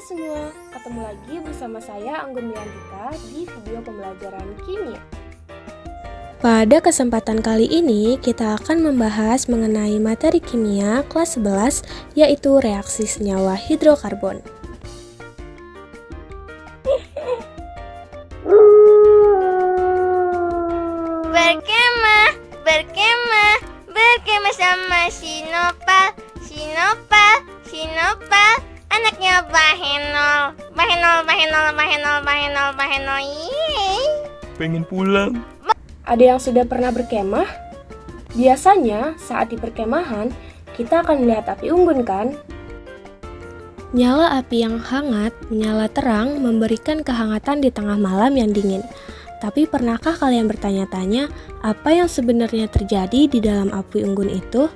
semua, ketemu lagi bersama saya Anggun Miantika di video pembelajaran kimia. Pada kesempatan kali ini, kita akan membahas mengenai materi kimia kelas 11, yaitu reaksi senyawa hidrokarbon. Berkemah sama Sinopal, anaknya Bahenol. Yeay. Pengen pulang. Ada yang sudah pernah berkemah? Biasanya saat di perkemahan, kita akan melihat api unggun kan? Nyala api yang hangat, menyala terang, memberikan kehangatan di tengah malam yang dingin. Tapi pernahkah kalian bertanya-tanya apa yang sebenarnya terjadi di dalam api unggun itu?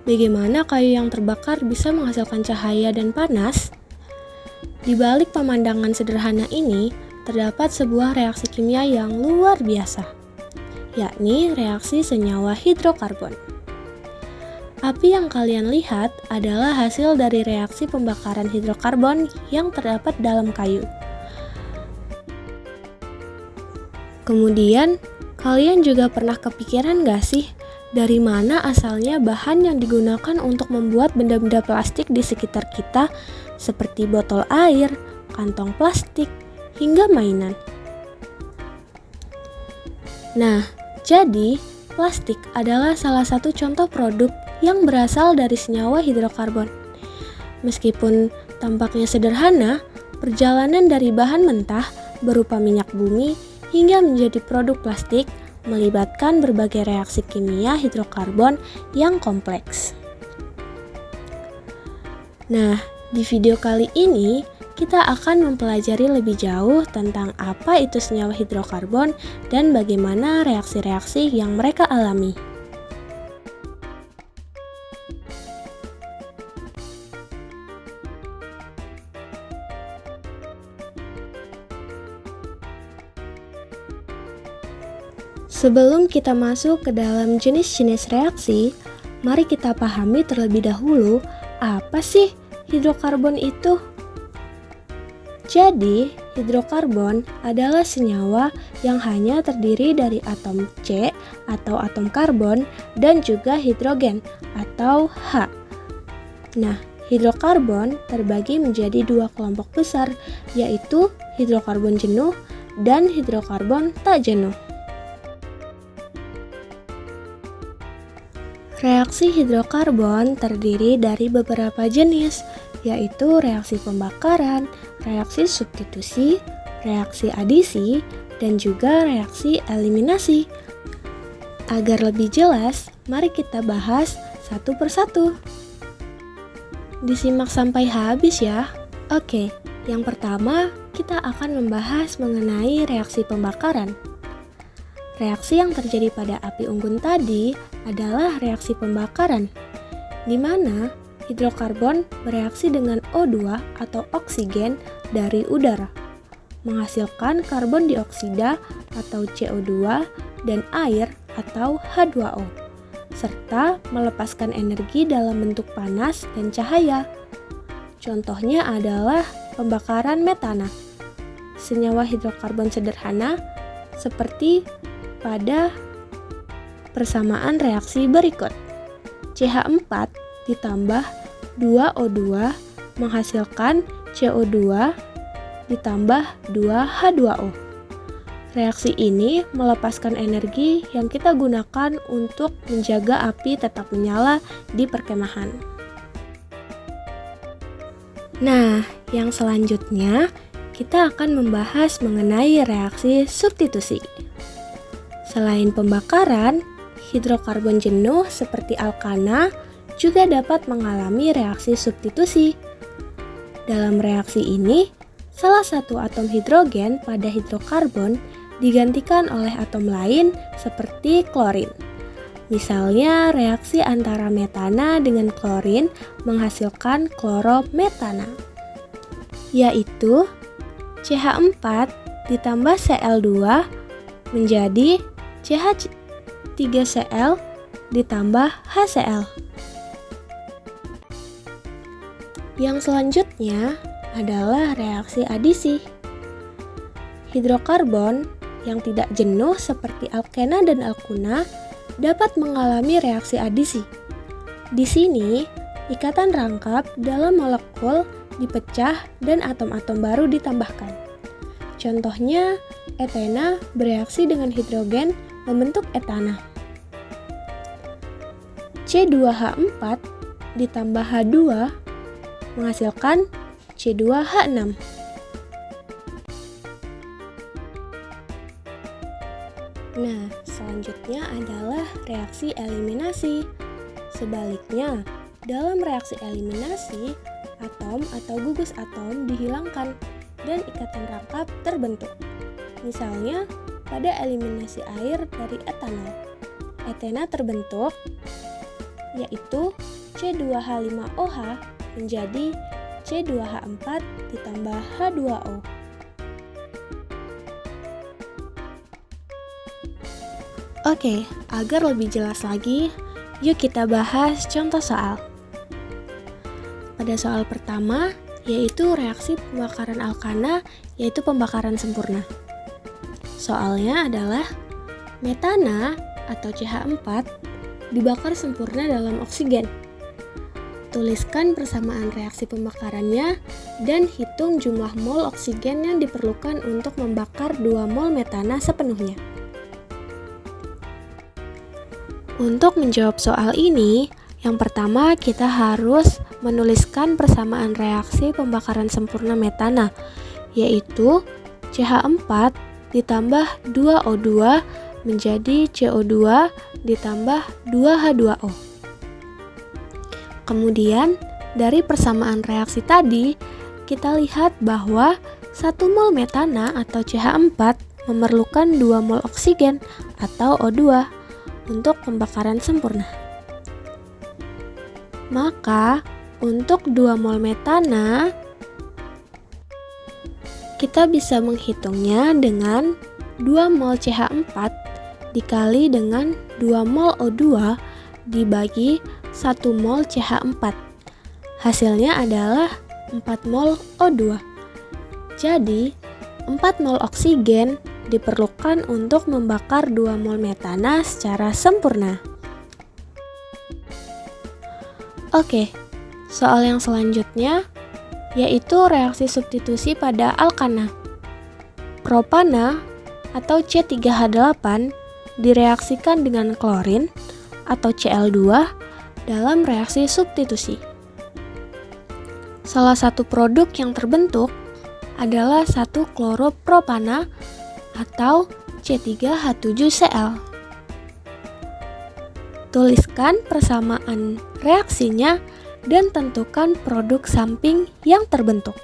Bagaimana kayu yang terbakar bisa menghasilkan cahaya dan panas? Di balik pemandangan sederhana ini, terdapat sebuah reaksi kimia yang luar biasa, yakni reaksi senyawa hidrokarbon. Api yang kalian lihat adalah hasil dari reaksi pembakaran hidrokarbon yang terdapat dalam kayu. Kemudian, kalian juga pernah kepikiran gak sih, dari mana asalnya bahan yang digunakan untuk membuat benda-benda plastik di sekitar kita, seperti botol air, kantong plastik, hingga mainan? Nah, jadi plastik adalah salah satu contoh produk yang berasal dari senyawa hidrokarbon. Meskipun tampaknya sederhana, perjalanan dari bahan mentah berupa minyak bumi hingga menjadi produk plastik melibatkan berbagai reaksi kimia hidrokarbon yang kompleks. Nah, di video kali ini kita akan mempelajari lebih jauh tentang apa itu senyawa hidrokarbon dan bagaimana reaksi-reaksi yang mereka alami. Sebelum kita masuk ke dalam jenis-jenis reaksi, mari kita pahami terlebih dahulu apa sih hidrokarbon itu. Jadi, hidrokarbon adalah senyawa yang hanya terdiri dari atom C atau atom karbon dan juga hidrogen atau H. Nah, hidrokarbon terbagi menjadi dua kelompok besar, yaitu hidrokarbon jenuh dan hidrokarbon tak jenuh. Reaksi hidrokarbon terdiri dari beberapa jenis, yaitu reaksi pembakaran, reaksi substitusi, reaksi adisi, dan juga reaksi eliminasi. Agar lebih jelas, mari kita bahas satu persatu. Disimak sampai habis ya. Oke, yang pertama kita akan membahas mengenai reaksi pembakaran. Reaksi yang terjadi pada api unggun tadi adalah reaksi pembakaran, di mana hidrokarbon bereaksi dengan O2 atau oksigen dari udara, menghasilkan karbon dioksida atau CO2 dan air atau H2O, serta melepaskan energi dalam bentuk panas dan cahaya. Contohnya adalah pembakaran metana, senyawa hidrokarbon sederhana seperti pada persamaan reaksi berikut. CH4 ditambah 2O2 menghasilkan CO2 ditambah 2H2O. Reaksi ini melepaskan energi yang kita gunakan untuk menjaga api tetap menyala di perkemahan. Nah, yang selanjutnya kita akan membahas mengenai reaksi substitusi. Selain pembakaran, hidrokarbon jenuh seperti alkana juga dapat mengalami reaksi substitusi. Dalam reaksi ini, salah satu atom hidrogen pada hidrokarbon digantikan oleh atom lain seperti klorin. Misalnya, reaksi antara metana dengan klorin menghasilkan klorometana, yaitu CH4 ditambah Cl2 menjadi CH3Cl ditambah HCl. Yang selanjutnya, adalah reaksi adisi. Hidrokarbon yang tidak jenuh seperti alkena dan alkuna dapat mengalami reaksi adisi. Di sini, ikatan rangkap dalam molekul dipecah dan atom-atom baru ditambahkan. Contohnya, etena bereaksi dengan hidrogen membentuk etana. C2H4 ditambah H2 menghasilkan C2H6. Nah, selanjutnya adalah reaksi eliminasi. Sebaliknya, dalam reaksi eliminasi, atom atau gugus atom dihilangkan dan ikatan rangkap terbentuk. Misalnya, pada eliminasi air dari etanol, etena terbentuk, yaitu C2H5OH menjadi C2H4 ditambah H2O. Oke, agar lebih jelas lagi, yuk kita bahas contoh soal. Pada soal pertama, yaitu reaksi pembakaran alkana, yaitu pembakaran sempurna. Soalnya adalah metana atau CH4 dibakar sempurna dalam oksigen. Tuliskan persamaan reaksi pembakarannya dan hitung jumlah mol oksigen yang diperlukan untuk membakar 2 mol metana sepenuhnya. Untuk menjawab soal ini, yang pertama kita harus menuliskan persamaan reaksi pembakaran sempurna metana, yaitu CH4 ditambah 2O2 menjadi CO2 ditambah 2H2O. Kemudian, dari persamaan reaksi tadi, kita lihat bahwa 1 mol metana atau CH4 memerlukan 2 mol oksigen atau O2 untuk pembakaran sempurna. Maka, untuk 2 mol metana, kita bisa menghitungnya dengan 2 mol CH4 dikali dengan 2 mol O2 dibagi 1 mol CH4. Hasilnya adalah 4 mol O2. Jadi, 4 mol oksigen diperlukan untuk membakar 2 mol metana secara sempurna. Oke, soal yang selanjutnya yaitu reaksi substitusi pada alkana. Propana atau C3H8 direaksikan dengan klorin atau Cl2 dalam reaksi substitusi. Salah satu produk yang terbentuk adalah 1 kloropropana atau C3H7Cl. Tuliskan persamaan reaksinya dan tentukan produk samping yang terbentuk.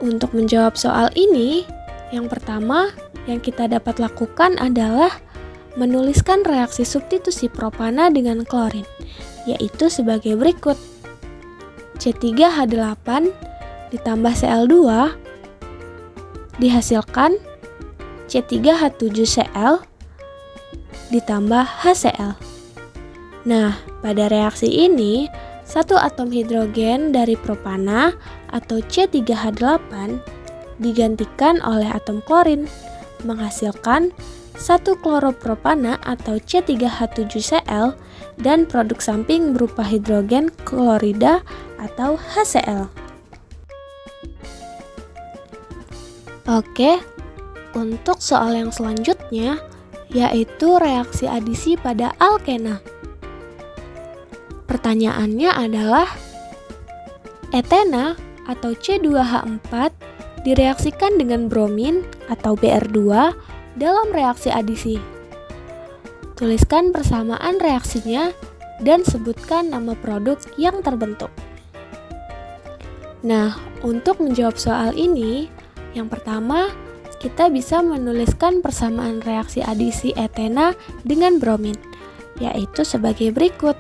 Untuk menjawab soal ini, yang pertama yang kita dapat lakukan adalah menuliskan reaksi substitusi propana dengan klorin, yaitu sebagai berikut. C3H8 ditambah Cl2 dihasilkan C3H7Cl ditambah HCl. Nah, pada reaksi ini, 1 atom hidrogen dari propana atau C3H8 digantikan oleh atom klorin, menghasilkan 1 kloropropana atau C3H7Cl dan produk samping berupa hidrogen klorida atau HCl. Oke, untuk soal yang selanjutnya yaitu reaksi adisi pada alkena. Pertanyaannya adalah, etena atau C2H4 direaksikan dengan bromin atau Br2 dalam reaksi adisi. Tuliskan persamaan reaksinya dan sebutkan nama produk yang terbentuk. Nah, untuk menjawab soal ini, yang pertama, kita bisa menuliskan persamaan reaksi adisi etena dengan bromin, yaitu sebagai berikut.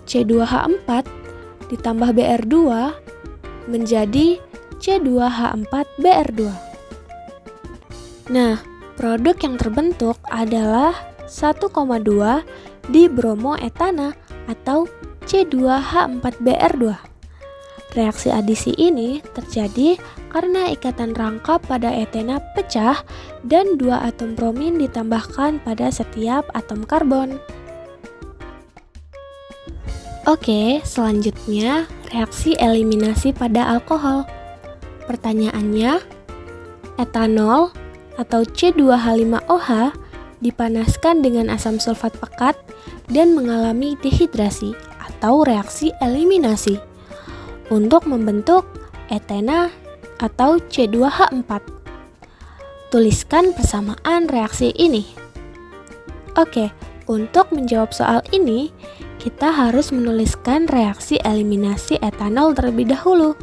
C2H4 ditambah Br2 menjadi C2H4Br2. Nah, produk yang terbentuk adalah 1,2 dibromoetana atau C2H4Br2. Reaksi adisi ini terjadi karena ikatan rangkap pada etena pecah dan dua atom bromin ditambahkan pada setiap atom karbon. Oke, selanjutnya reaksi eliminasi pada alkohol. Pertanyaannya, etanol atau C2H5OH dipanaskan dengan asam sulfat pekat dan mengalami dehidrasi atau reaksi eliminasi untuk membentuk etena atau C2H4. Tuliskan persamaan reaksi ini. Oke, untuk menjawab soal ini, kita harus menuliskan reaksi eliminasi etanol terlebih dahulu.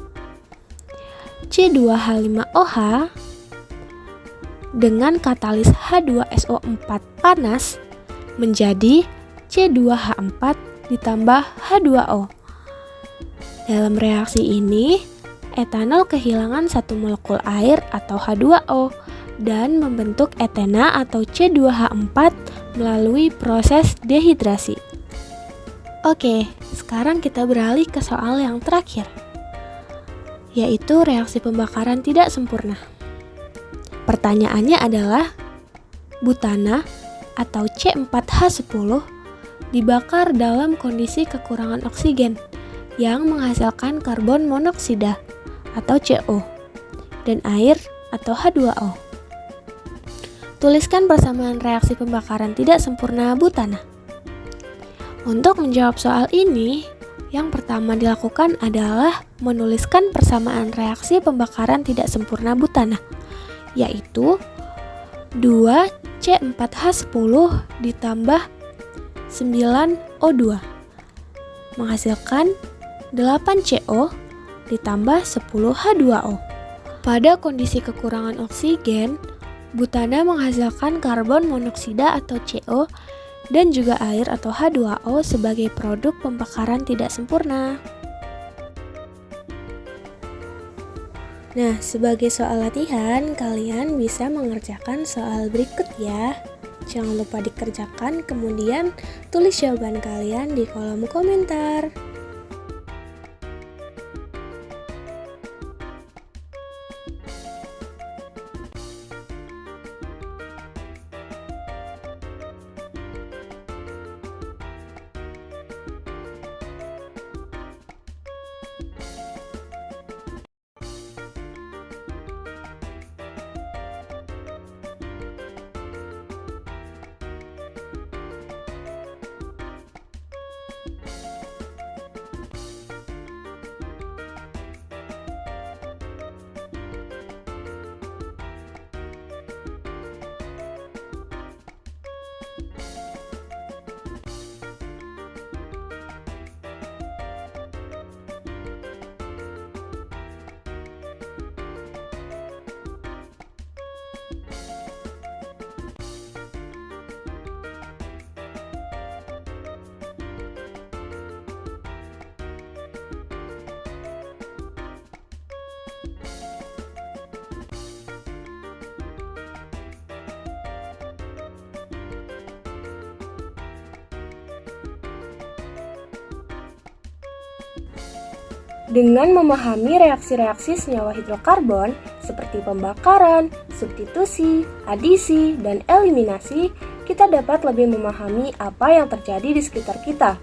C2H5OH dengan katalis H2SO4 panas menjadi C2H4 ditambah H2O. Dalam reaksi ini, etanol kehilangan satu molekul air atau H2O dan membentuk etena atau C2H4 melalui proses dehidrasi. Oke, sekarang kita beralih ke soal yang terakhir, yaitu reaksi pembakaran tidak sempurna. Pertanyaannya adalah, butana atau C4H10 dibakar dalam kondisi kekurangan oksigen yang menghasilkan karbon monoksida atau CO dan air atau H2O. Tuliskan persamaan reaksi pembakaran tidak sempurna butana. Untuk menjawab soal ini, yang pertama dilakukan adalah menuliskan persamaan reaksi pembakaran tidak sempurna butana, yaitu 2C4H10 ditambah 9O2 menghasilkan 8CO ditambah 10H2O. Pada kondisi kekurangan oksigen, butana menghasilkan karbon monoksida atau CO dan juga air atau H2O sebagai produk pembakaran tidak sempurna. Nah, sebagai soal latihan, kalian bisa mengerjakan soal berikut ya. Jangan lupa dikerjakan, kemudian tulis jawaban kalian di kolom komentar. Dengan memahami reaksi-reaksi senyawa hidrokarbon seperti pembakaran, substitusi, adisi, dan eliminasi, kita dapat lebih memahami apa yang terjadi di sekitar kita.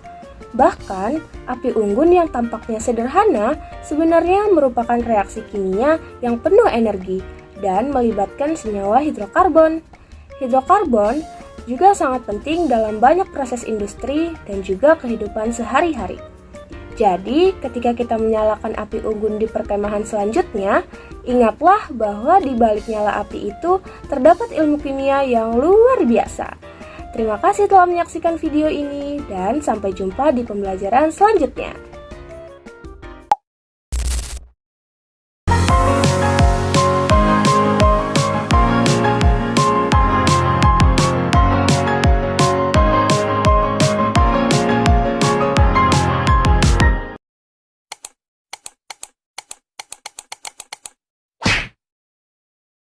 Bahkan, api unggun yang tampaknya sederhana sebenarnya merupakan reaksi kimia yang penuh energi dan melibatkan senyawa hidrokarbon. Hidrokarbon juga sangat penting dalam banyak proses industri dan juga kehidupan sehari-hari. Jadi, ketika kita menyalakan api unggun di perkemahan selanjutnya, ingatlah bahwa di balik nyala api itu terdapat ilmu kimia yang luar biasa. Terima kasih telah menyaksikan video ini dan sampai jumpa di pembelajaran selanjutnya.